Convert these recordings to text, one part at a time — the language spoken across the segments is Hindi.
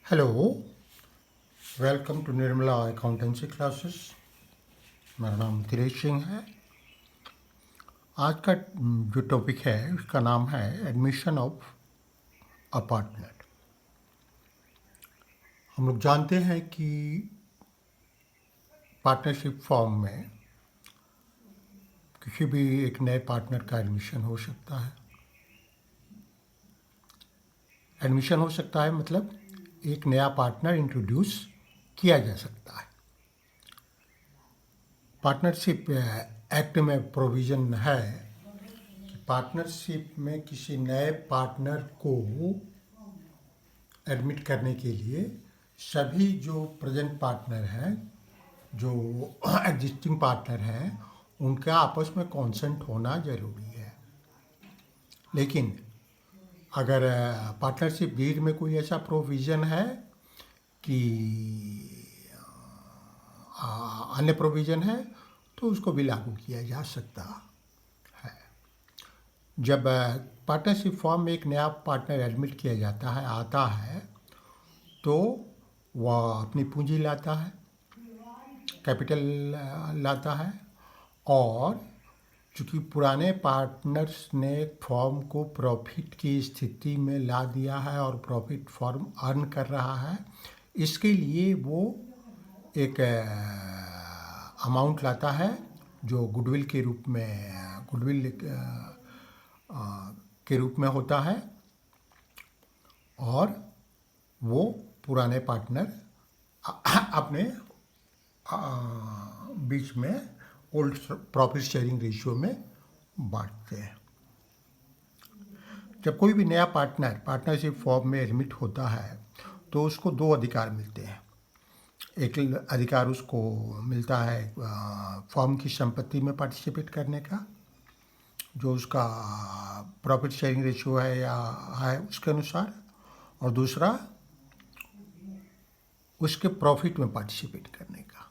Hello, welcome to Nirmala accountancy classes. मेरा नाम दिनेश सिंह है। आज का जो टॉपिक है उसका नाम है एडमिशन ऑफ अपार्टमेंट। हम लोग जानते हैं कि पार्टनरशिप फॉर्म में किसी भी एक नए पार्टनर का एडमिशन हो सकता है। एडमिशन हो सकता है मतलब एक नया पार्टनर इंट्रोड्यूस किया जा सकता है। पार्टनरशिप एक्ट में प्रोविज़न है कि पार्टनरशिप में किसी नए पार्टनर को एडमिट करने के लिए सभी जो प्रेजेंट पार्टनर हैं, जो एग्जिस्टिंग पार्टनर हैं, उनका आपस में कॉन्सेंट होना ज़रूरी है। लेकिन अगर पार्टनरशिप डीड में कोई ऐसा प्रोविज़न है कि अन्य प्रोविज़न है तो उसको भी लागू किया जा सकता है। जब पार्टनरशिप फॉर्म में एक नया पार्टनर एडमिट किया जाता है, आता है, तो वह अपनी पूंजी लाता है, कैपिटल लाता है, और चूँकि पुराने पार्टनर्स ने फॉर्म को प्रॉफिट की स्थिति में ला दिया है और प्रॉफिट फॉर्म अर्न कर रहा है, इसके लिए वो एक अमाउंट लाता है जो गुडविल के रूप में होता है, और वो पुराने पार्टनर अपने बीच में ओल्ड प्रॉफिट शेयरिंग रेशियो में बांटते हैं। जब कोई भी नया पार्टनर पार्टनरशिप फॉर्म में एडमिट होता है तो उसको दो अधिकार मिलते हैं। एक अधिकार उसको मिलता है फॉर्म की संपत्ति में पार्टिसिपेट करने का, जो उसका प्रॉफिट शेयरिंग रेशियो है या है उसके अनुसार, और दूसरा उसके प्रॉफिट में पार्टिसिपेट करने का।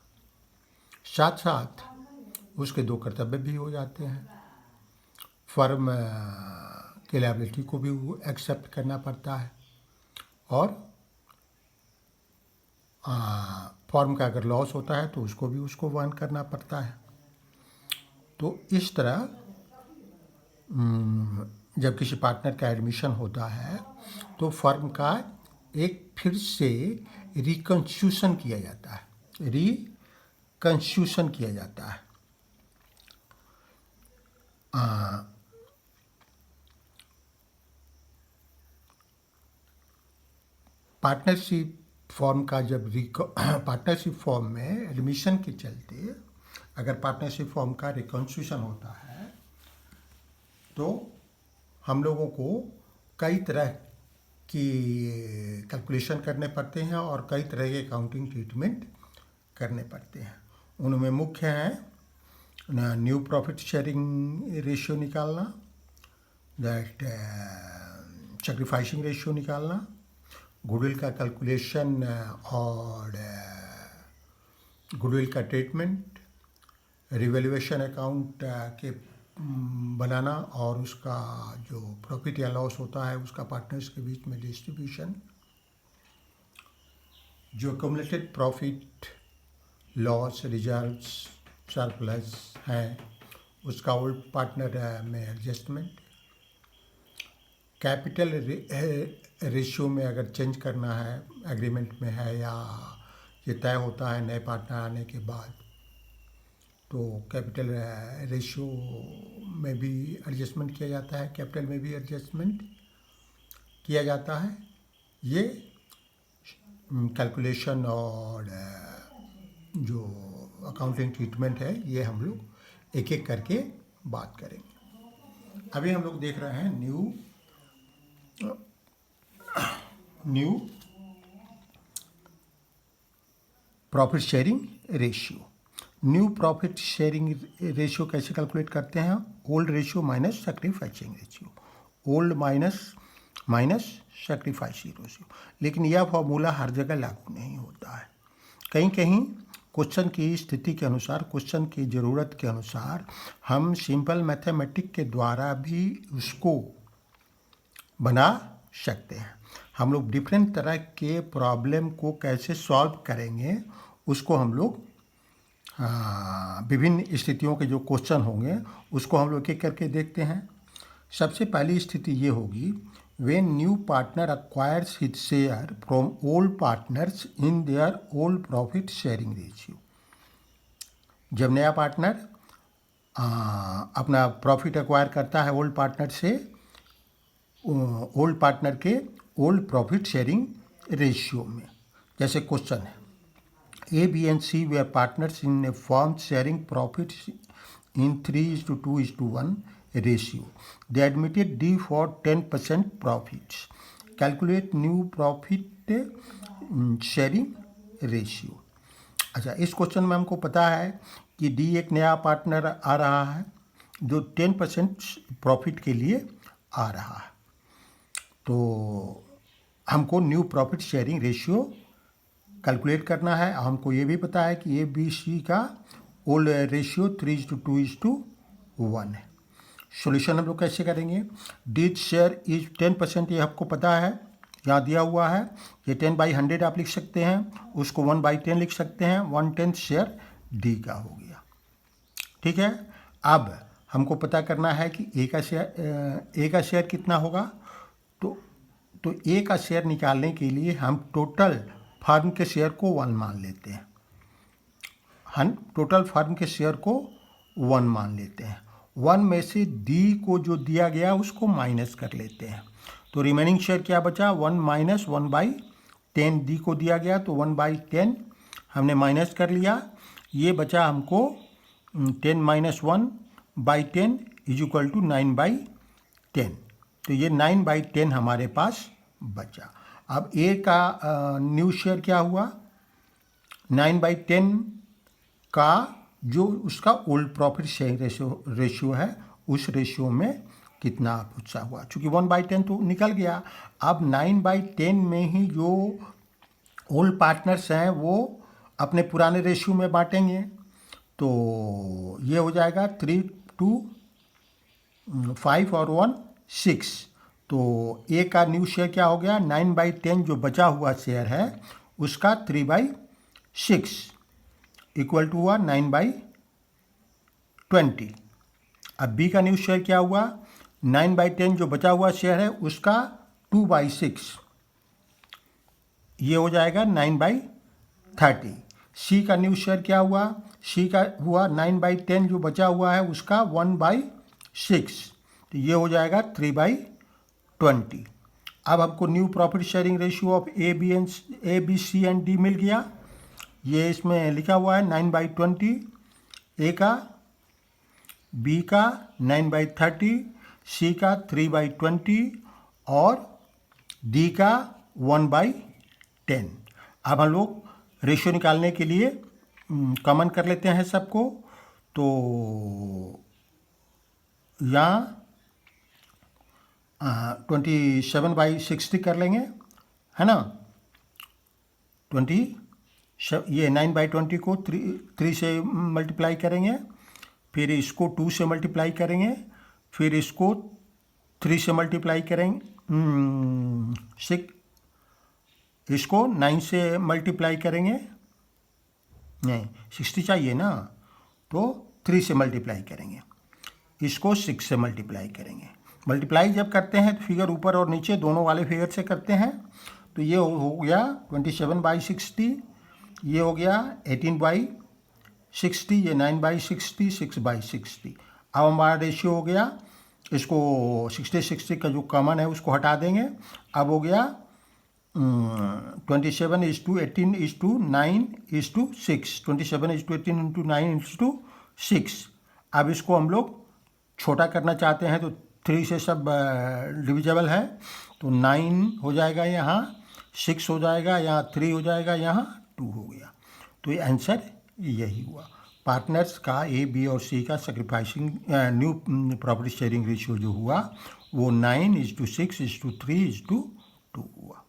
साथ साथ उसके दो कर्तव्य भी हो जाते हैं। फर्म के लायबिलिटी को भी एक्सेप्ट करना पड़ता है, और फर्म का अगर लॉस होता है तो उसको वहन करना पड़ता है। तो इस तरह जब किसी पार्टनर का एडमिशन होता है तो फर्म का एक फिर से रिकंस्टिट्यूशन किया जाता है। पार्टनरशिप फॉर्म का जब पार्टनरशिप फॉर्म में एडमिशन के चलते अगर पार्टनरशिप फॉर्म का रिकंस्टिट्यूशन होता है तो हम लोगों को कई तरह की कैलकुलेशन करने पड़ते हैं और कई तरह के अकाउंटिंग ट्रीटमेंट करने पड़ते हैं। उनमें मुख्य हैं न्यू प्रॉफिट शेयरिंग रेशियो निकालना, दैट सैक्रिफाइसिंग रेशियो निकालना, गुडविल का कैलकुलेशन और गुडविल का ट्रीटमेंट, रिवैल्यूएशन अकाउंट के बनाना और उसका जो प्रॉफिट या लॉस होता है उसका पार्टनर्स के बीच में डिस्ट्रीब्यूशन, जो accumulated profit, loss, reserves, surplus हैं उसका ओल्ड पार्टनर में एडजस्टमेंट, कैपिटल रेशियो में अगर चेंज करना है एग्रीमेंट में है या ये तय होता है नए पार्टनर आने के बाद, तो कैपिटल रेशियो में भी एडजस्टमेंट किया जाता है, कैपिटल में भी एडजस्टमेंट किया जाता है। ये कैलकुलेशन और जो अकाउंटिंग ट्रीटमेंट है ये हम लोग एक एक करके बात करेंगे। अभी हम लोग देख रहे हैं new profit sharing ratio. New profit sharing ratio कैसे कैलकुलेट करते हैं? Old ratio minus sacrificing ratio, old minus sacrificing ratio. लेकिन यह फॉर्मूला हर जगह लागू नहीं होता है। कहीं कहीं क्वेश्चन की स्थिति के अनुसार, क्वेश्चन की ज़रूरत के अनुसार हम सिंपल मैथमेटिक के द्वारा भी उसको बना सकते हैं। हम लोग डिफरेंट तरह के प्रॉब्लम को कैसे सॉल्व करेंगे उसको हम लोग विभिन्न स्थितियों के जो क्वेश्चन होंगे उसको हम लोग एक एक करके देखते हैं। सबसे पहली स्थिति ये होगी, when new partner acquires his share from old partners in their old profit sharing ratio. जब नया पार्टनर अपना प्रॉफिट एक्वायर करता है ओल्ड पार्टनर से, ओल्ड पार्टनर के ओल्ड प्रॉफिट शेयरिंग रेशियो में। जैसे क्वेश्चन है, A B and C were partners in a firm sharing profit in 3:2:1 ratio. They admitted D for 10% profits. Calculate new profit sharing ratio. अच्छा, इस क्वेश्चन में हमको पता है कि डी एक नया पार्टनर आ रहा है जो 10% प्रॉफिट के लिए आ रहा है, तो हमको new profit sharing ratio calculate करना है। हमको ये भी पता है कि ए बी सी का ओल्ड रेशियो 3:2:1 है। सॉल्यूशन हम लोग कैसे करेंगे, डीज शेयर इज 10%, ये आपको पता है, यहाँ दिया हुआ है। ये 10/100 आप लिख सकते हैं, उसको 1/10 लिख सकते हैं। 1/10 शेयर डी का हो गया। ठीक है, अब हमको पता करना है कि ए का शेयर कितना होगा। तो ए का शेयर निकालने के लिए हम टोटल फर्म के शेयर को 1 मान लेते हैं। हम टोटल फर्म के शेयर को 1 मान लेते हैं। 1 में से डी को जो दिया गया उसको माइनस कर लेते हैं, तो रिमेनिंग शेयर क्या बचा, 1 - 1/10 डी को दिया गया, तो 1/10 हमने माइनस कर लिया। ये बचा हमको 10 - 1/10 = 9/10, तो ये 9/10 हमारे पास बचा। अब ए का न्यू शेयर क्या हुआ, 9/10 का जो उसका ओल्ड प्रॉफिट शेयरिंग रेशियो है उस रेशियो में कितना हिस्सा हुआ। चूँकि 1/10 तो निकल गया, अब 9/10 में ही जो ओल्ड पार्टनर्स हैं वो अपने पुराने रेशियो में बांटेंगे, तो ये हो जाएगा 3, 2, 5 और 1, 6। तो ए का न्यू शेयर क्या हो गया, 9/10 जो बचा हुआ शेयर है उसका 3/6 इक्वल टू हुआ 9/20। अब बी का न्यू शेयर क्या हुआ, 9/10 जो बचा हुआ शेयर है उसका 2/6, ये हो जाएगा 9/30। सी का न्यू शेयर क्या हुआ, सी का हुआ 9/10 जो बचा हुआ है उसका 1/6, तो ये हो जाएगा 3/20। अब हमको new profit sharing ratio of A B C and D मिल गया। ये इसमें लिखा हुआ है 9/20 ए का, बी का 9/30, सी का 3/20 और डी का 1/10। अब हम लोग रेशियो निकालने के लिए कॉमन कर लेते हैं सबको, तो यहाँ 27/60 कर लेंगे, है ना। ये 9/20 को 3 से मल्टीप्लाई करेंगे, फिर इसको 2 से मल्टीप्लाई करेंगे, फिर इसको 3 से मल्टीप्लाई करेंगे, 6, इसको 9 से मल्टीप्लाई करेंगे, नहीं 60 चाहिए ना, तो 3 से मल्टीप्लाई करेंगे, इसको 6 से मल्टीप्लाई करेंगे। मल्टीप्लाई जब करते हैं तो फिगर ऊपर और नीचे दोनों वाले फिगर से करते हैं, तो ये हो गया 27/60, ये हो गया 18/60, ये 9/60, 6/60। अब हमारा रेशियो हो गया, इसको 60 का जो कॉमन है उसको हटा देंगे। अब हो गया 27:18:9:6, 27:18:9:6। अब इसको हम लोग छोटा करना चाहते हैं तो 3 से सब डिविजिबल है, तो 9 हो जाएगा, यहाँ 6 हो जाएगा, यहाँ 3 हो जाएगा, यहाँ 2 हो गया। तो ये आंसर यही हुआ। पार्टनर्स का ए बी और सी का sacrificing new profit sharing ratio जो हुआ वो 9:6:3:2 हुआ।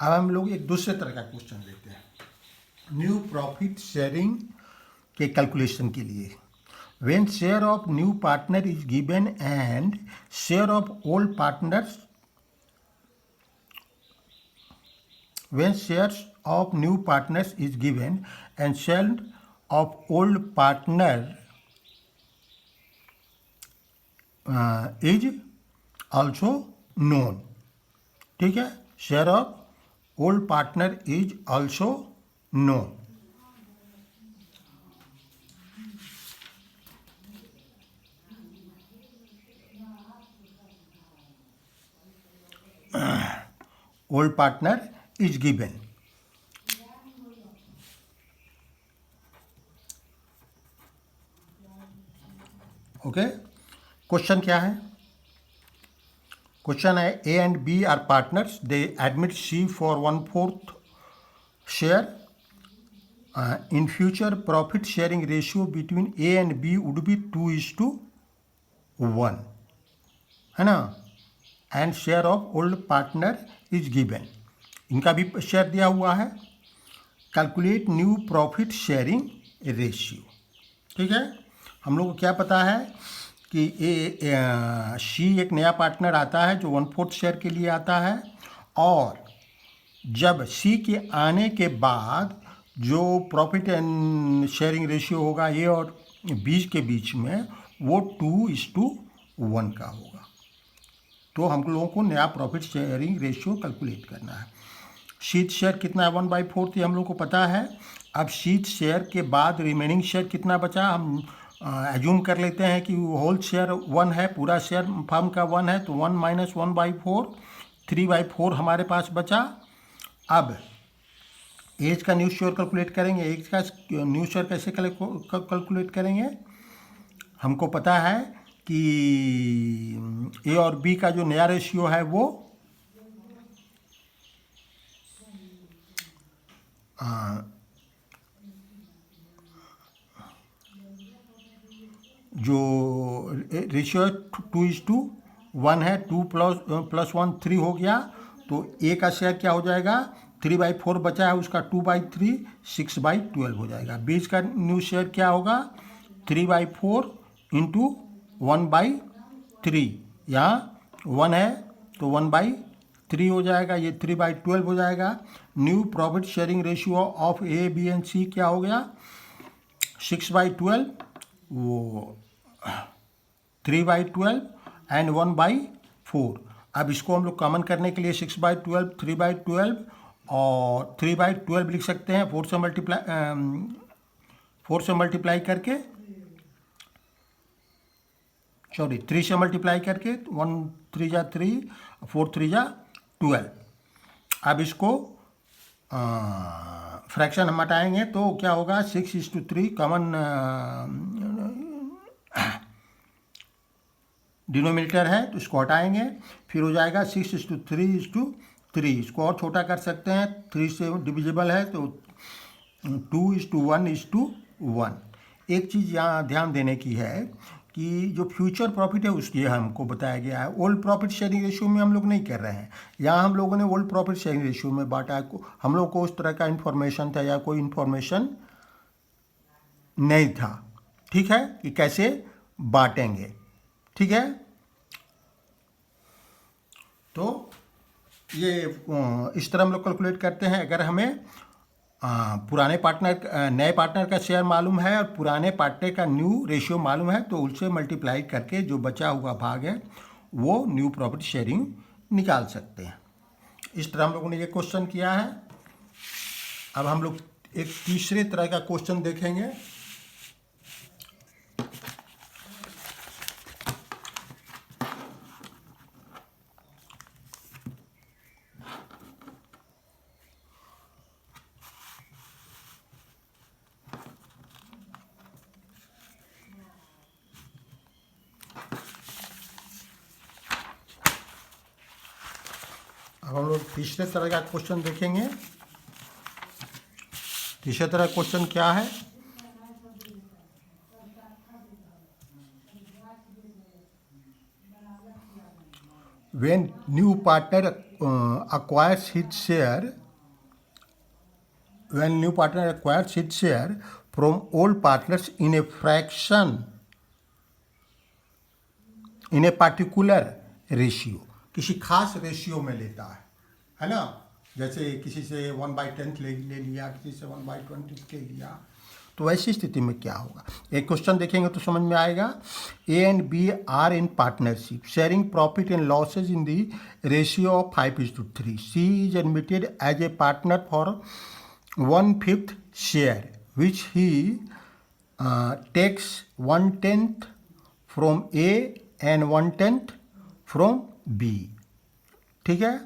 अब हम लोग एक दूसरे तरह का क्वेश्चन लेते हैं न्यू प्रॉफिट शेयरिंग के कैलकुलेशन के लिए। When share of new partner is given and share of old partners when shares of new partners is given and share of old partner is also known. ठीक है, share of old partner is also known. Old partner is given. Okay, question क्या है? क्वेश्चन है A and B are partners, they admit C for 1/4 share. In future profit sharing ratio between A and B would be 2:1, है ना. And share of old partner is given. इनका भी शेयर दिया हुआ है. Calculate new profit sharing ratio. ठीक है, हम लोग को क्या पता है कि सी एक नया पार्टनर आता है जो 1/4 शेयर के लिए आता है, और जब सी के आने के बाद जो प्रॉफिट एंड शेयरिंग रेशियो होगा ए और बी के बीच में, वो 2:1 का होगा. तो हम लोगों को नया प्रॉफिट शेयरिंग रेशियो कैलकुलेट करना है. शीट शेयर कितना है? 1/4 थी, हम लोग को पता है. अब शीट शेयर के बाद रिमेनिंग शेयर कितना बचा, हम एज्यूम कर लेते हैं कि होल शेयर 1 है, पूरा शेयर फर्म का 1 है, तो 1 - 1/4, 3/4 हमारे पास बचा. अब एज का न्यू शेयर कैलकुलेट करेंगे. एज का न्यू शेयर कैसे कैलकुलेट करेंगे? हमको पता है कि ए और बी का जो नया रेशियो है वो जो रेशियो 2:1 है, 2 + 1 3 हो गया. तो ए का शेयर क्या हो जाएगा? 3/4 बचा है, उसका 2/3 6/12 हो जाएगा. बीच का न्यू शेयर क्या होगा? 3/4 × 1/3. यहाँ 1 है तो 1/3 हो जाएगा, ये 3/12 हो जाएगा. New profit sharing ratio of A B and C क्या हो गया? 6/12, वो 3/12 एंड 1/4. अब इसको हम लोग कॉमन करने के लिए 6/12, 3/12 और 3/12 लिख सकते हैं. 4 से मल्टीप्लाई करके, सॉरी 3 से मल्टीप्लाई करके, 1 3 जा 3, 4 3 जा 12. अब इसको फ्रैक्शन हम हटाएंगे तो क्या होगा? 6:3 कॉमन डिनोमिनेटर है, तो इसको हटाएंगे, फिर हो जाएगा 6:3:3. इसको और छोटा कर सकते हैं, 3 से डिविजिबल है तो 2:1:1. एक चीज़ यहाँ ध्यान देने की है कि जो फ्यूचर प्रॉफिट है उसकी हमको बताया गया है. ओल्ड प्रॉफिट शेयरिंग रेशियो में हम लोग नहीं कर रहे हैं. यहाँ हम लोगों ने ओल्ड प्रॉफिट शेयरिंग रेशियो में बांटा है. हम लोग को उस तरह का इन्फॉर्मेशन था या कोई इन्फॉर्मेशन नहीं था. ठीक है, कि कैसे बांटेंगे. ठीक है, तो ये इस तरह हम लोग कैलकुलेट करते हैं. अगर हमें पुराने पार्टनर नए पार्टनर का शेयर मालूम है और पुराने पार्टनर का न्यू रेशियो मालूम है, तो उससे मल्टीप्लाई करके जो बचा हुआ भाग है वो न्यू प्रॉफिट शेयरिंग निकाल सकते हैं. इस तरह हम लोगों ने ये क्वेश्चन किया है. अब हम लोग एक तीसरे तरह का क्वेश्चन देखेंगे. अब हम लोग तीसरे तरह का क्वेश्चन देखेंगे. तीसरे तरह क्वेश्चन क्या है? When new partner acquires his share, when new partner acquires his share from old partners in a fraction, in a particular ratio, किसी खास रेशियो में लेता है ना. जैसे किसी से 1/10 ले लिया, किसी से 1/20 ले लिया, तो ऐसी स्थिति में क्या होगा? एक क्वेश्चन देखेंगे तो समझ में आएगा। A and B are in partnership sharing profit and losses in the ratio of 5:3. C is admitted as a partner for 1/5 share which he takes 1/10 from A and 1/10 from B. ठीक है।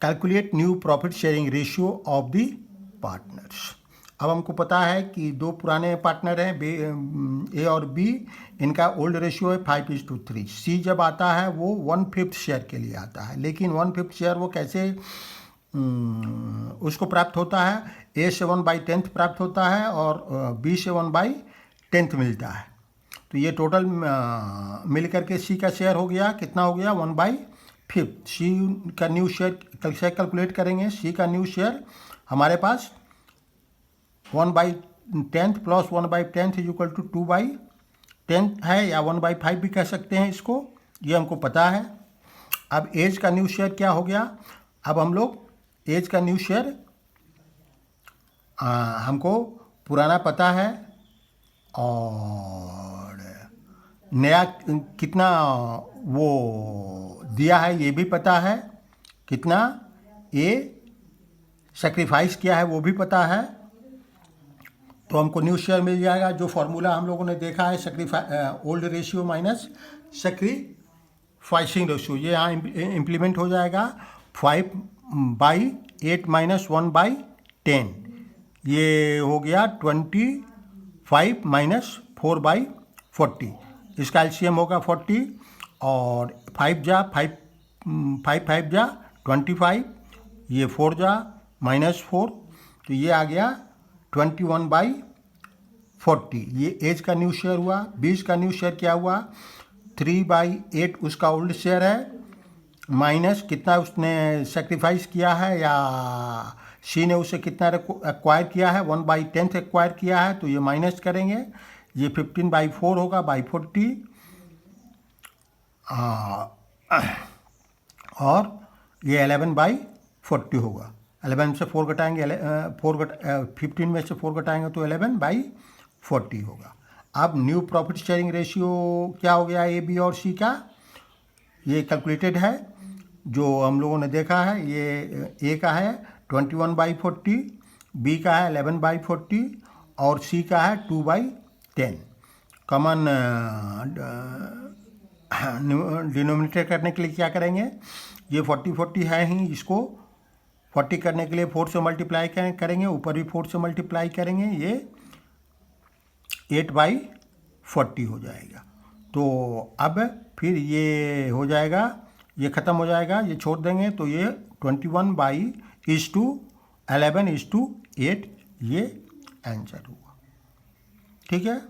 Calculate new profit sharing ratio of the partners. अब हमको पता है कि दो पुराने पार्टनर हैं ए और बी, इनका ओल्ड रेशियो है 5:3. सी जब आता है वो 1/5 शेयर के लिए आता है, लेकिन 1/5 शेयर वो कैसे उसको प्राप्त होता है? ए से 1/10 प्राप्त होता है और बी से 1/10 मिलता है। तो ये टोटल मिल करके सी का शेयर हो गया, कितना हो गया? 1/5. सी का न्यू शेयर कैसे कैलकुलेट करेंगे? सी का न्यू शेयर हमारे पास 1/10 प्लस 1/10 इज इक्वल टू 2/10 है, या 1/5 भी कह सकते हैं इसको, ये हमको पता है। अब एज का न्यू शेयर क्या हो गया? अब हम लोग एज का न्यू शेयर हमको पुराना पता है और नया कितना वो दिया है ये भी पता है, कितना ए सेक्रीफाइस किया है वो भी पता है, तो हमको न्यू शेयर मिल जाएगा। जो फॉर्मूला हम लोगों ने देखा है old ratio minus sacrificing ratio, ये यहाँ इम्प्लीमेंट हो जाएगा। 5/8 माइनस 1/10, ये हो गया 25 माइनस 4/40, इसका एलसीएम होगा 40 और 5 जा 25, ये 4 जा -4, तो ये आ गया 21/40। ये एज का न्यू शेयर हुआ। 20 का न्यू शेयर क्या हुआ? 3/8 उसका ओल्ड शेयर है, माइनस कितना उसने सेक्रीफाइस किया है या सी ने उसे कितना एक्वायर किया है? 1/10 एक्वायर किया है, तो ये माइनस करेंगे, ये 15/4 होगा बाई 40 और ये 11/40 होगा। 11 से 4 घटाएंगे, 15 में से 4 घटाएंगे तो 11/40 होगा। अब न्यू प्रॉफिट शेयरिंग रेशियो क्या हो गया ए बी और सी का? ये कैलकुलेटेड है, जो हम लोगों ने देखा है। ये ए का है 21/40, बी का है 11/40 और सी का है 2/10। कॉमन डिनोमिनेटर करने के लिए क्या करेंगे? ये 40 है ही, इसको 40 करने के लिए 4 से मल्टीप्लाई करेंगे, ऊपर भी 4 से मल्टीप्लाई करेंगे, ये 8/40 हो जाएगा। तो अब फिर ये हो जाएगा, ये ख़त्म हो जाएगा, ये छोड़ देंगे, तो ये 21/11:8 ये आंसर हुआ। ठीक है।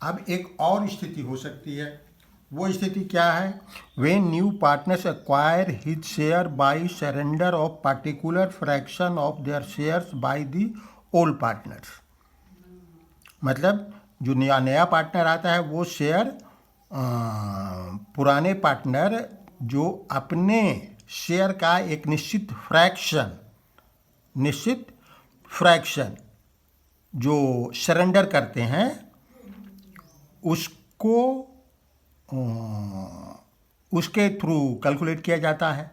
अब एक और स्थिति हो सकती है, वो स्थिति क्या है? When new partners acquire his share by surrender of particular fraction of their shares by the old partners. मतलब जो नया पार्टनर आता है वो शेयर पुराने पार्टनर जो अपने शेयर का एक निश्चित फ्रैक्शन जो सरेंडर करते हैं उसको उसके थ्रू कैलकुलेट किया जाता है।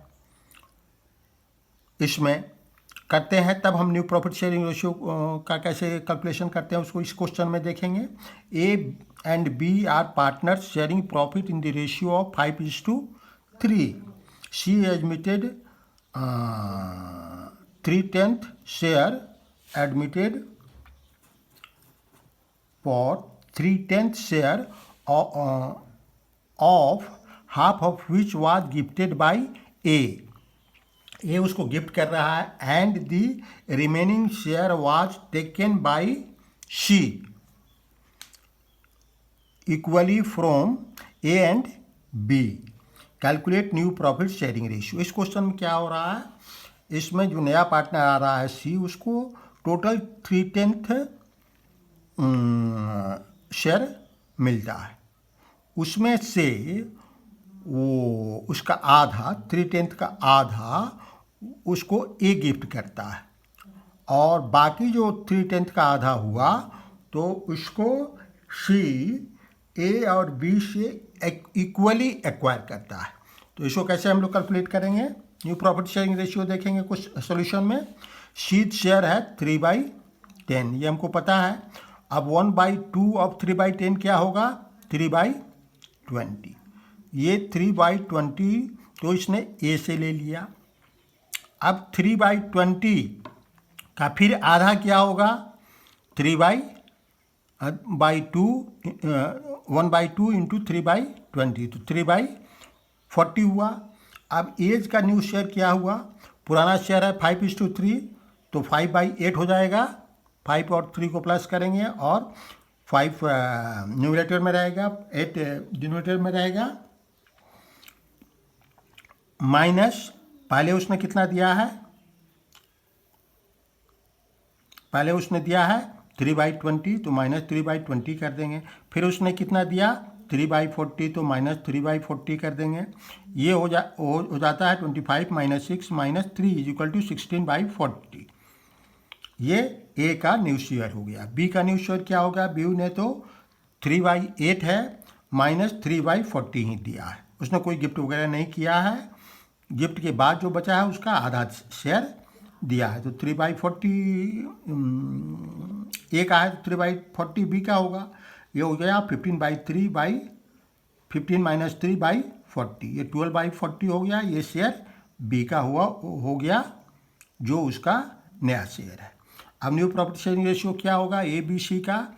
इसमें करते हैं, तब हम न्यू प्रॉफिट शेयरिंग रेशियो का कैसे कैलकुलेशन करते हैं उसको इस क्वेश्चन में देखेंगे। A and B are partners sharing profit in the ratio of 5:3. C admitted 3/10 share admitted for 3/10 share of half of which was gifted by A. A उसको गिफ्ट कर रहा है and the remaining share was taken by C equally from A and B. Calculate new profit sharing ratio. इस क्वेश्चन में क्या हो रहा है? इसमें जो नया पार्टनर आ रहा है सी, उसको टोटल 3/10 शेयर मिलता है, उसमें से वो उसका आधा 3/10 का आधा उसको ए गिफ्ट करता है, और बाकी जो 3/10 का आधा हुआ तो उसको सी ए और बी से इक्वली एक्वायर करता है। तो इसको कैसे हम लोग कैलकुलेट करेंगे? न्यू प्रॉपर्टी शेयरिंग रेशियो देखेंगे कुछ सोल्यूशन में। सी शेयर है 3/10, ये हमको पता है। अब 1/2 ऑफ 3/10 क्या होगा? 3/20। ये 3/20 तो इसने ए से ले लिया। अब 3/20 का फिर आधा क्या होगा? 3/2 1/2 इंटू 3/20 तो 3/40 हुआ। अब एज का न्यू शेयर क्या हुआ? पुराना शेयर है 5:3 तो 5/8 हो जाएगा। 5 और 3 को प्लस करेंगे और 5 न्यूमरेटर में रहेगा, 8 डिनोमिनेटर में रहेगा, माइनस पहले उसने कितना दिया है? पहले उसने दिया है 3/20 तो माइनस 3/20 कर देंगे। फिर उसने कितना दिया? 3/40 तो माइनस 3/40 कर देंगे। ये हो जाता है 25 - 6 - 3 = 16/40। ये ए का न्यू शेयर हो गया। बी का न्यू शेयर क्या होगा? बी ने तो 3/8 है माइनस 3/40 ही दिया है, उसने कोई गिफ्ट वगैरह नहीं किया है। गिफ्ट के बाद जो बचा है उसका आधा शेयर दिया है। तो 3/40 ए का है तो 3/40 बी का होगा। ये हो गया 15/3 - 3/40, ये 12/40 हो गया। ये शेयर बी का हो गया जो उसका नया शेयर है। अब न्यू प्रॉपर्टी शेयरिंग रेशियो क्या होगा? ए बी सी का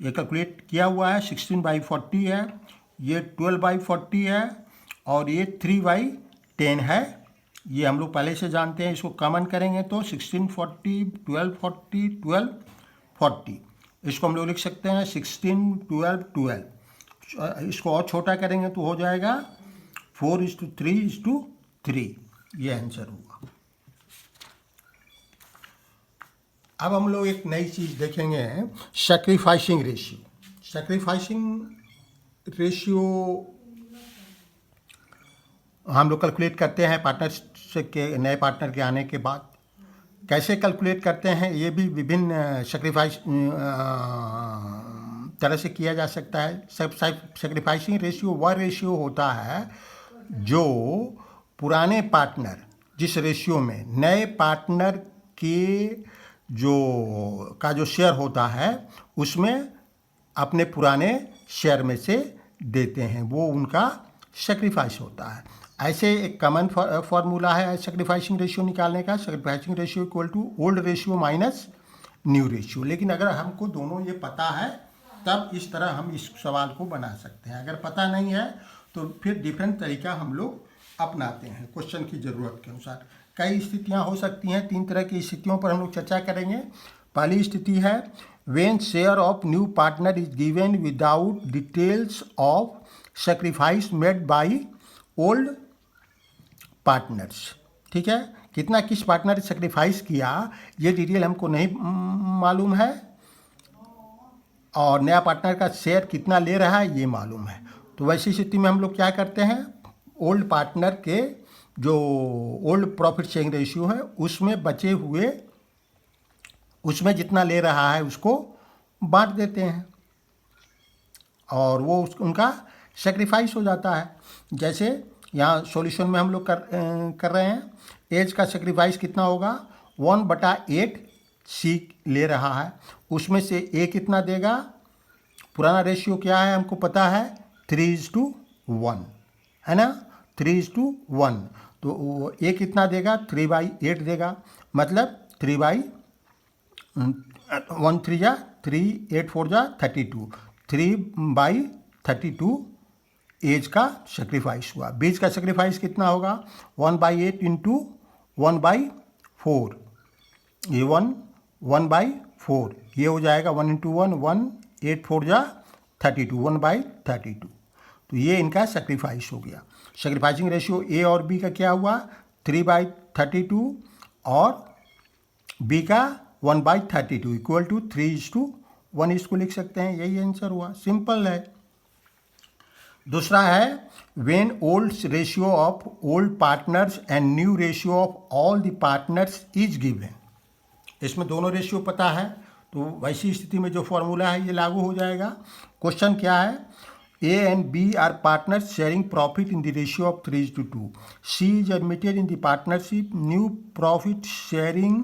ये कैलकुलेट किया हुआ है, 16/40 है, ये 12/40 है और ये 3/10 है। ये हम लोग पहले से जानते हैं। इसको कॉमन करेंगे तो 1640 1240 1240, इसको हम लोग लिख सकते हैं 16 12 12। इसको और छोटा करेंगे तो हो जाएगा 4:3:3। ये आंसर हुआ। अब हम लोग एक नई चीज़ देखेंगे, सैक्रिफाइसिंग रेशियो। सैक्रिफाइसिंग रेशियो हम लोग कैलकुलेट करते हैं पार्टनरशिप के नए पार्टनर के आने के बाद। कैसे कैलकुलेट करते हैं? ये भी विभिन्न सैक्रिफाइस तरह से किया जा सकता है। सैक्रिफाइसिंग रेशियो वह रेशियो होता है जो पुराने पार्टनर, जिस रेशियो में नए पार्टनर के जो शेयर होता है उसमें अपने पुराने शेयर में से देते हैं, वो उनका सैक्रिफाइस होता है। ऐसे एक कॉमन फार्मूला है सैक्रिफाइसिंग रेशियो निकालने का। Sacrificing ratio equal to old ratio minus new ratio. लेकिन अगर हमको दोनों ये पता है तब इस तरह हम इस सवाल को बना सकते हैं। अगर पता नहीं है तो फिर डिफरेंट तरीका हम लोग अपनाते हैं क्वेश्चन की ज़रूरत के अनुसार। कई स्थितियां हो सकती हैं, 3 तरह की स्थितियों पर हम लोग चर्चा करेंगे। पहली स्थिति है when share of new partner is given without details of sacrifice made by old partners. ठीक है, कितना किस पार्टनर ने सैक्रिफाइस किया ये डिटेल हमको नहीं मालूम है, और नया पार्टनर का शेयर कितना ले रहा है ये मालूम है। तो वैसी स्थिति में हम लोग क्या करते हैं? ओल्ड पार्टनर के जो ओल्ड प्रॉफिट शेयरिंग रेशियो है उसमें बचे हुए, उसमें जितना ले रहा है उसको बांट देते हैं और वो उनका सेक्रीफाइस हो जाता है। जैसे यहाँ सॉल्यूशन में हम लोग कर रहे हैं। एज का सेक्रीफाइस कितना होगा? 1/8 सी ले रहा है, उसमें से ए कितना देगा? पुराना रेशियो क्या है हमको पता है, 3:1 है ना, 3:1। तो ए कितना देगा? 3/8 देगा, मतलब 1 3 जा 3 8 4 जा 32, 3/32 एज का सेक्रीफाइस हुआ। बीच का सेक्रीफाइस कितना होगा? 1/8 इंटू 1/4, ये 1/4, ये हो जाएगा 1 इंटू 1 8 4 जा 32, 1/32। तो ये इनका सेक्रीफाइस हो गया। सेक्रीफाइसिंग रेशियो ए और बी का क्या हुआ? 3/32 और बी का 1/32 इक्वल टू 3:1 इसको लिख सकते हैं। यही आंसर हुआ, सिंपल है। दूसरा है when old ratio of old partners and new ratio of all the partners is given. इसमें दोनों रेशियो पता है, तो वैसी स्थिति में जो फॉर्मूला है ये लागू हो जाएगा। क्वेश्चन क्या है, A and B are partners sharing profit in the ratio of 3:2। C is admitted in the partnership. New profit sharing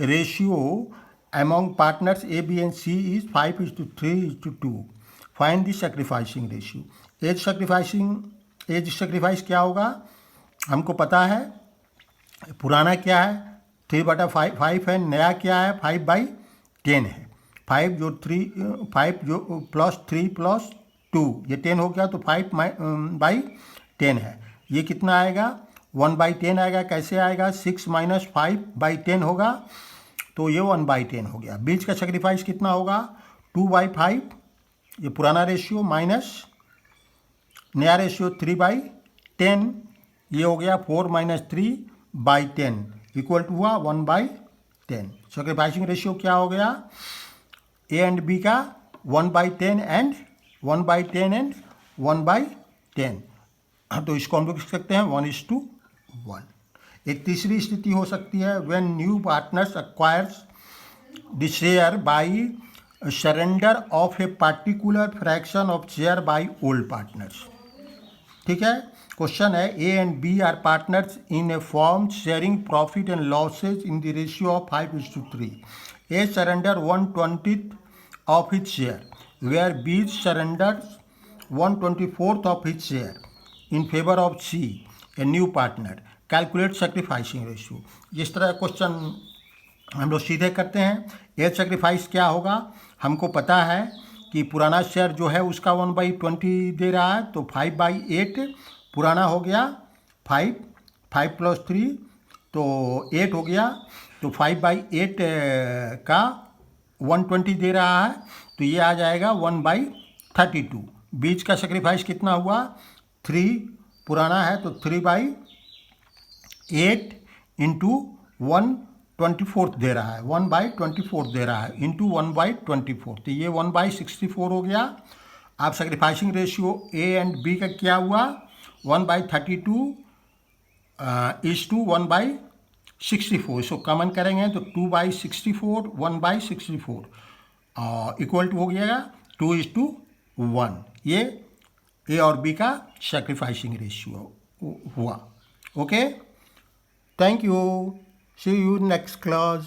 ratio among partners A, B and C is 5:3:2. Find the sacrificing ratio. As sacrifice क्या होगा, हमको पता है। पुराना क्या है 3/5 है, नया क्या है 5/10 है। 5 जो प्लस 3 + 2 ये 10 हो गया, तो 5/10 है। ये कितना आएगा 1/10 आएगा। कैसे आएगा 6 - 5/10 होगा, तो ये 1/10 हो गया। बीच का सेक्रीफाइस कितना होगा 2/5, ये पुराना रेशियो, माइनस नया रेशियो 3/10, ये हो गया 4 - 3/10 इक्वल टू हुआ 1/10। सेक्रीफाइसिंग रेशियो क्या हो गया ए एंड बी का 1/10 एंड 1/10। तो इसको हम लोग लिख सकते हैं 1:1। एक तीसरी स्थिति हो सकती है when new partners acquires the share by surrender of a particular fraction of share by old partners. ठीक है, क्वेश्चन है A and B are partners in a form sharing profit and losses in the ratio of 5:3। A surrender 1/20 of his share where B surrenders 1/24 of his share in favour of C a new partner. Calculate sacrificing ratio. जिस तरह क्वेश्चन हम लोग सीधे करते हैं, एज सेक्रीफाइस क्या होगा, हमको पता है कि पुराना शेयर जो है उसका 1/20 दे रहा है, तो 5/8 पुराना हो गया, 5 + 3 तो 8 हो गया, तो 5/8 का 120 दे रहा है, तो ये आ जाएगा 1/32। बीच का सेक्रीफाइस कितना हुआ 3 पुराना है, तो 3/8 इंटू 1/24 दे रहा है, 1/24 दे रहा है इंटू 1/24, तो ये 1/64 हो गया। आप sacrificing ratio A and B का क्या हुआ 1/32 इज टू 1/64। इसको कॉमन करेंगे तो 2/64 1/64 इक्वल टू हो गया 2:1। ये ए और बी का सेक्रीफाइसिंग रेशियो हुआ। Okay, thank you, see you next class.